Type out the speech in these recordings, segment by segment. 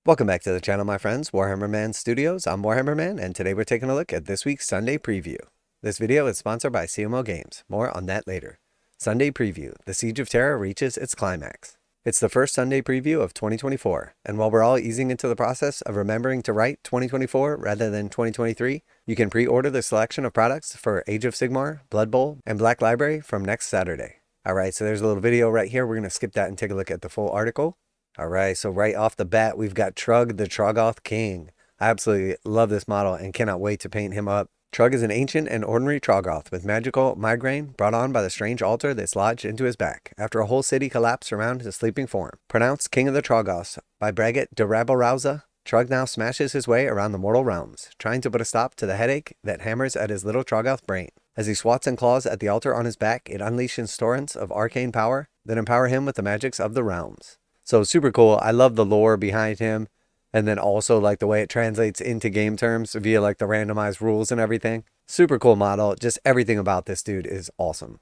Welcome back to the channel, my friends. Warhammer Man Studios. I'm Warhammer Man, and today we're taking a look at this week's Sunday preview. This video is sponsored by CMO Games. More on that later. Sunday preview. The Siege of Terra reaches its climax. It's the first Sunday preview of 2024, and while we're all easing into the process of remembering to write 2024 rather than 2023, you can pre-order the selection of products for Age of Sigmar, Blood Bowl, and Black Library from next Saturday. Alright, so there's a little video right here. We're going to skip that and take a look at the full article. Alright, so right off the bat, we've got Trugg the Troggoth King. I absolutely love this model and cannot wait to paint him up. Trugg is an ancient and ordinary Troggoth with magical migraine brought on by the strange altar that's lodged into his back after a whole city collapsed around his sleeping form. Pronounced King of the Troggoths by Braggot de Rabelrouza, Trugg now smashes his way around the mortal realms, trying to put a stop to the headache that hammers at his little Troggoth brain. As he swats and claws at the altar on his back, it unleashes torrents of arcane power that empower him with the magics of the realms. So super cool. I love the lore behind him. And then also like the way it translates into game terms via like the randomized rules and everything. Super cool model. Just everything about this dude is awesome.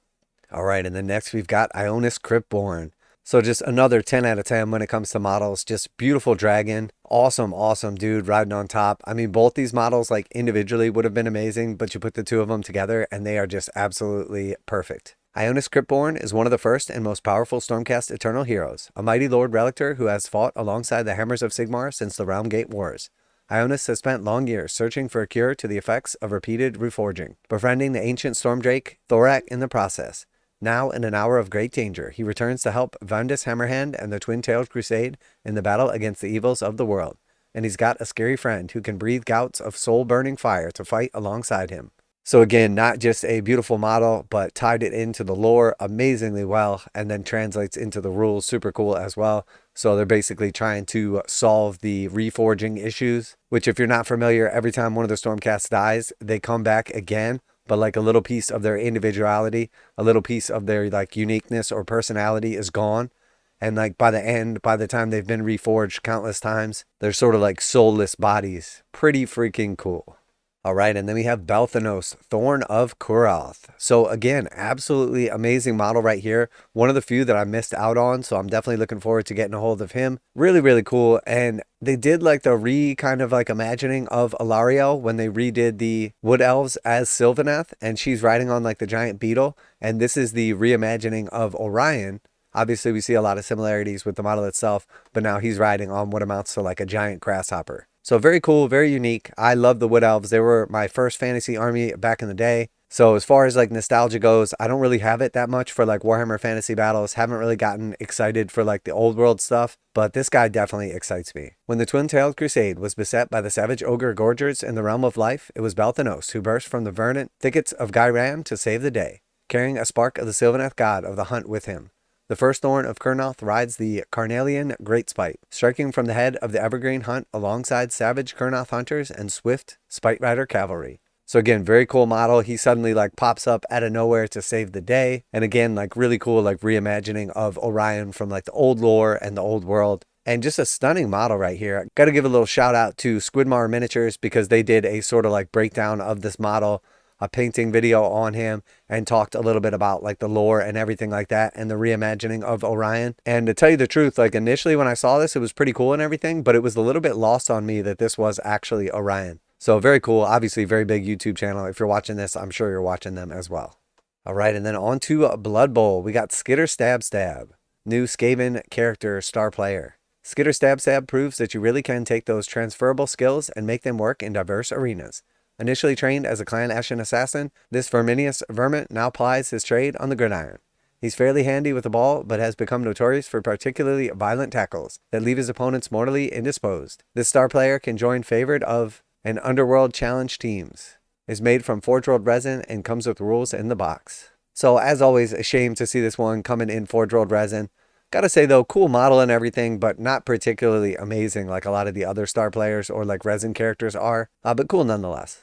All right. And then next we've got Ionus Cryptborn. So just another 10 out of 10 when it comes to models. Just beautiful dragon. Awesome, awesome dude riding on top. I mean, both these models like individually would have been amazing, but you put the two of them together and they are just absolutely perfect. Ionus Cryptborn is one of the first and most powerful Stormcast Eternal heroes, a mighty Lord Relictor who has fought alongside the Hammers of Sigmar since the Realm Gate Wars. Ionus has spent long years searching for a cure to the effects of repeated reforging, befriending the ancient Stormdrake Thorak in the process. Now, in an hour of great danger, he returns to help Vandus Hammerhand and the Twin-Tailed Crusade in the battle against the evils of the world, and he's got a scary friend who can breathe gouts of soul-burning fire to fight alongside him. So again, not just a beautiful model, but tied it into the lore amazingly well and then translates into the rules super cool as well. So they're basically trying to solve the reforging issues, which if you're not familiar, every time one of the Stormcasts dies, they come back again, but like a little piece of their individuality, a little piece of their like uniqueness or personality is gone. And like by the end, by the time they've been reforged countless times, they're sort of like soulless bodies. Pretty freaking cool. All right, and then we have Belthanos, Thorn of Kurnoth. So again, absolutely amazing model right here. One of the few that I missed out on, so I'm definitely looking forward to getting a hold of him. Really, really cool. And they did like the kind of like imagining of Alarielle when they redid the Wood Elves as Sylvaneth, and she's riding on like the giant beetle. And this is the reimagining of Orion. Obviously, we see a lot of similarities with the model itself, but now he's riding on what amounts to like a giant grasshopper. So very cool, very unique. I love the Wood Elves. They were my first fantasy army back in the day. So as far as like nostalgia goes, I don't really have it that much for like Warhammer Fantasy Battles. Haven't really gotten excited for like the old world stuff, but this guy definitely excites me. When the Twin-Tailed Crusade was beset by the savage ogre Gorgers in the realm of life, it was Belthanos who burst from the verdant thickets of Gyram to save the day, carrying a spark of the Sylvaneth god of the hunt with him. The first Thorn of Kurnoth rides the Carnelian Greatspite, striking from the head of the Evergreen Hunt alongside savage Kurnoth hunters and swift Spite Rider cavalry. So again, very cool model. He suddenly like pops up out of nowhere to save the day. And again, like really cool like reimagining of Orion from like the old lore and the old world. And just a stunning model right here. Got to give a little shout out to Squidmar Miniatures because they did a sort of like breakdown of this model, a painting video on him, and talked a little bit about like the lore and everything like that and the reimagining of Orion. And to tell you the truth, like initially when I saw this, it was pretty cool and everything, but it was a little bit lost on me that this was actually Orion. So very cool. Obviously very big YouTube channel. If you're watching this, I'm sure you're watching them as well. All right, and then on to Blood Bowl. We got Skitter Stab-Stab, new Skaven character star player. Skitter Stab-Stab proves that you really can take those transferable skills and make them work in diverse arenas. Initially trained as a Clan Ashen assassin, this verminious vermin now plies his trade on the gridiron. He's fairly handy with the ball, but has become notorious for particularly violent tackles that leave his opponents mortally indisposed. This star player can join favored of an Underworld Challenge teams, is made from forgeworld resin, and comes with rules in the box. So as always, a shame to see this one coming in forgeworld resin. Gotta say though, cool model and everything, but not particularly amazing like a lot of the other star players or like resin characters are, but cool nonetheless.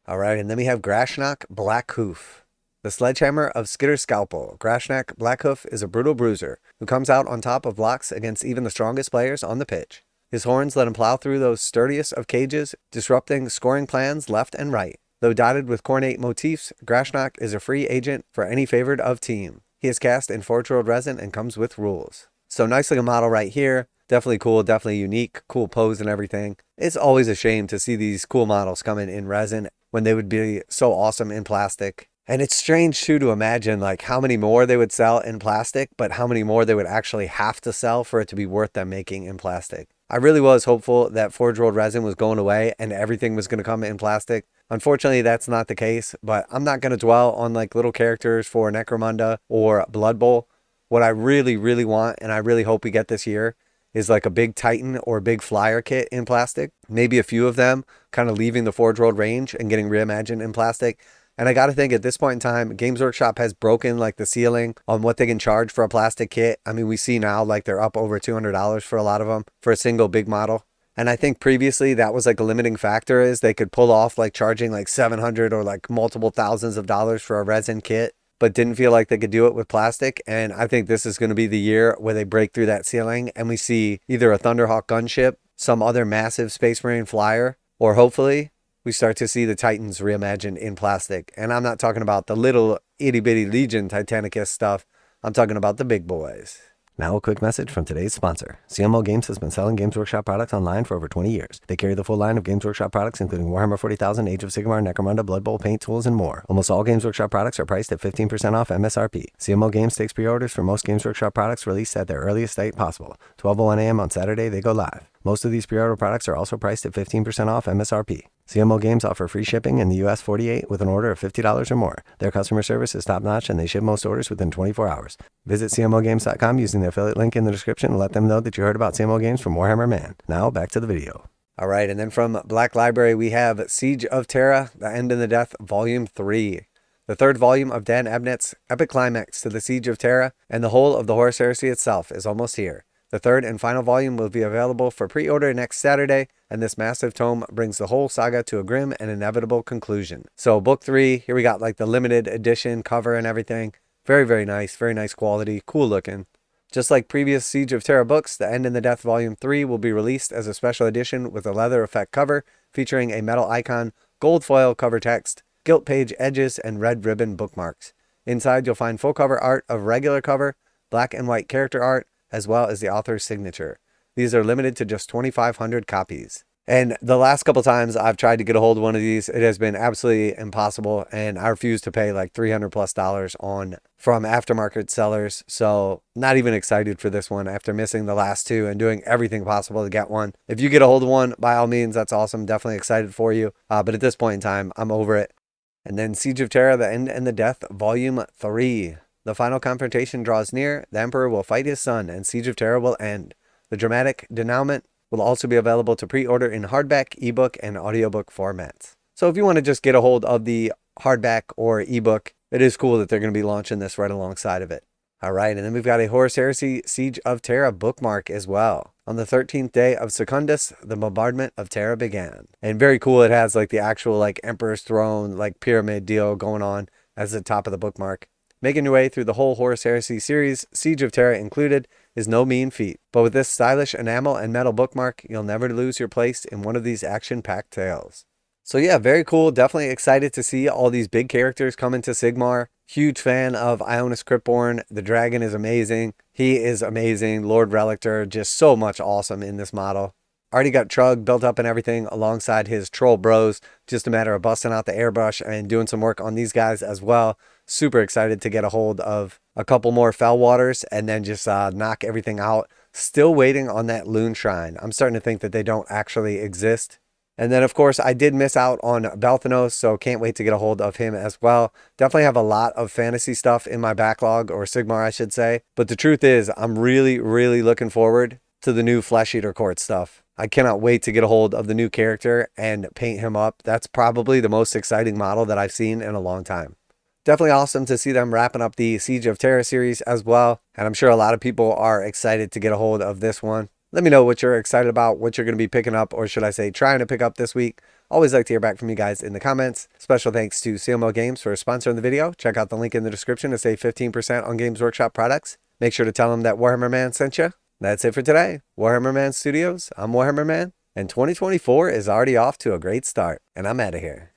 Alright, and then we have Grashnak Blackhoof. The sledgehammer of Skitter's scalpel, Grashnak Blackhoof is a brutal bruiser who comes out on top of blocks against even the strongest players on the pitch. His horns let him plow through those sturdiest of cages, disrupting scoring plans left and right. Though dotted with cornate motifs, Grashnak is a free agent for any favored of team. He is cast in forgeworld resin and comes with rules. So nice looking model right here. Definitely cool, definitely unique, cool pose and everything. It's always a shame to see these cool models coming in resin when they would be so awesome in plastic. And it's strange too to imagine like how many more they would sell in plastic, but how many more they would actually have to sell for it to be worth them making in plastic. I really was hopeful that forgeworld resin was going away and everything was going to come in plastic. Unfortunately, that's not the case, but I'm not going to dwell on like little characters for necromunda or Blood Bowl. What I really, really want, and I really hope we get this year, is like a big Titan or big Flyer kit in plastic. Maybe a few of them kind of leaving the Forge World range and getting reimagined in plastic. And I got to think at this point in time, Games Workshop has broken like the ceiling on what they can charge for a plastic kit. I mean, we see now like they're up over $200 for a lot of them for a single big model. And I think previously that was like a limiting factor, is they could pull off like charging like $700 or like multiple thousands of dollars for a resin kit, but didn't feel like they could do it with plastic. And I think this is going to be the year where they break through that ceiling and we see either a Thunderhawk gunship, some other massive Space Marine flyer, or hopefully we start to see the Titans reimagined in plastic. And I'm not talking about the little itty bitty Legion Titanicus stuff. I'm talking about the big boys. Now a quick message from today's sponsor. CMO Games has been selling Games Workshop products online for over 20 years. They carry the full line of Games Workshop products, including Warhammer 40,000, Age of Sigmar, necromunda, Blood Bowl, paint tools, and more. Almost all Games Workshop products are priced at 15% off MSRP. CMO Games takes pre-orders for most Games Workshop products released at their earliest date possible. 12:01 a.m. on Saturday, they go live. Most of these pre-order products are also priced at 15% off MSRP. CMO Games offer free shipping in the US 48 with an order of $50 or more. Their customer service is top-notch and they ship most orders within 24 hours. Visit CMOGames.com using the affiliate link in the description and let them know that you heard about CMO Games from Warhammer Man. Now, back to the video. All right, and then from Black Library, we have Siege of Terra, The End and the Death, Volume 3. The third volume of Dan Abnett's epic climax to the Siege of Terra and the whole of the Horus Heresy itself is almost here. The third and final volume will be available for pre-order next Saturday, and this massive tome brings the whole saga to a grim and inevitable conclusion. So book 3, here we got like the limited edition cover and everything. Very, very nice quality, cool looking. Just like previous Siege of Terra books, The End and the Death Volume 3 will be released as a special edition with a leather effect cover featuring a metal icon, gold foil cover text, gilt page edges, and red ribbon bookmarks. Inside you'll find full cover art of regular cover, black and white character art, as well as the author's signature. These are limited to just 2,500 copies. And the last couple times I've tried to get a hold of one of these, it has been absolutely impossible, and I refuse to pay like $300+ on from aftermarket sellers. So not even excited for this one after missing the last two and doing everything possible to get one. If you get a hold of one, by all means, that's awesome. Definitely excited for you. But at this point in time, I'm over it. And then Siege of Terra, The End and the Death, Volume 3. The final confrontation draws near, the Emperor will fight his son, and Siege of Terra will end. The dramatic denouement will also be available to pre-order in hardback, ebook, and audiobook formats. So if you want to just get a hold of the hardback or ebook, it is cool that they're going to be launching this right alongside of it. All right, and then we've got a Horus Heresy Siege of Terra bookmark as well. On the 13th day of Secundus, the bombardment of Terra began. And very cool, it has like the actual like Emperor's Throne, like pyramid deal going on as the top of the bookmark. Making your way through the whole Horus Heresy series, Siege of Terra included, is no mean feat. But with this stylish enamel and metal bookmark, you'll never lose your place in one of these action-packed tales. So yeah, very cool. Definitely excited to see all these big characters come into Sigmar. Huge fan of Ionus Cryptborn. The dragon is amazing. He is amazing. Lord Relictor, just so much awesome in this model. Already got Trugg built up and everything alongside his troll bros. Just a matter of busting out the airbrush and doing some work on these guys as well. Super excited to get a hold of a couple more Fell Waters and then just knock everything out. Still waiting on that Loon Shrine. I'm starting to think that they don't actually exist. And then, of course, I did miss out on Belthanos, so can't wait to get a hold of him as well. Definitely have a lot of fantasy stuff in my backlog, or Sigmar, I should say. But the truth is, I'm really, really looking forward to the new Flesh Eater Court stuff. I cannot wait to get a hold of the new character and paint him up. That's probably the most exciting model that I've seen in a long time. Definitely awesome to see them wrapping up the Siege of Terra series as well. And I'm sure a lot of people are excited to get a hold of this one. Let me know what you're excited about, what you're going to be picking up, or should I say trying to pick up this week. Always like to hear back from you guys in the comments. Special thanks to CMO Games for sponsoring the video. Check out the link in the description to save 15% on Games Workshop products. Make sure to tell them that Warhammer Man sent you. That's it for today. Warhammer Man Studios, I'm Warhammer Man, and 2024 is already off to a great start, and I'm out of here.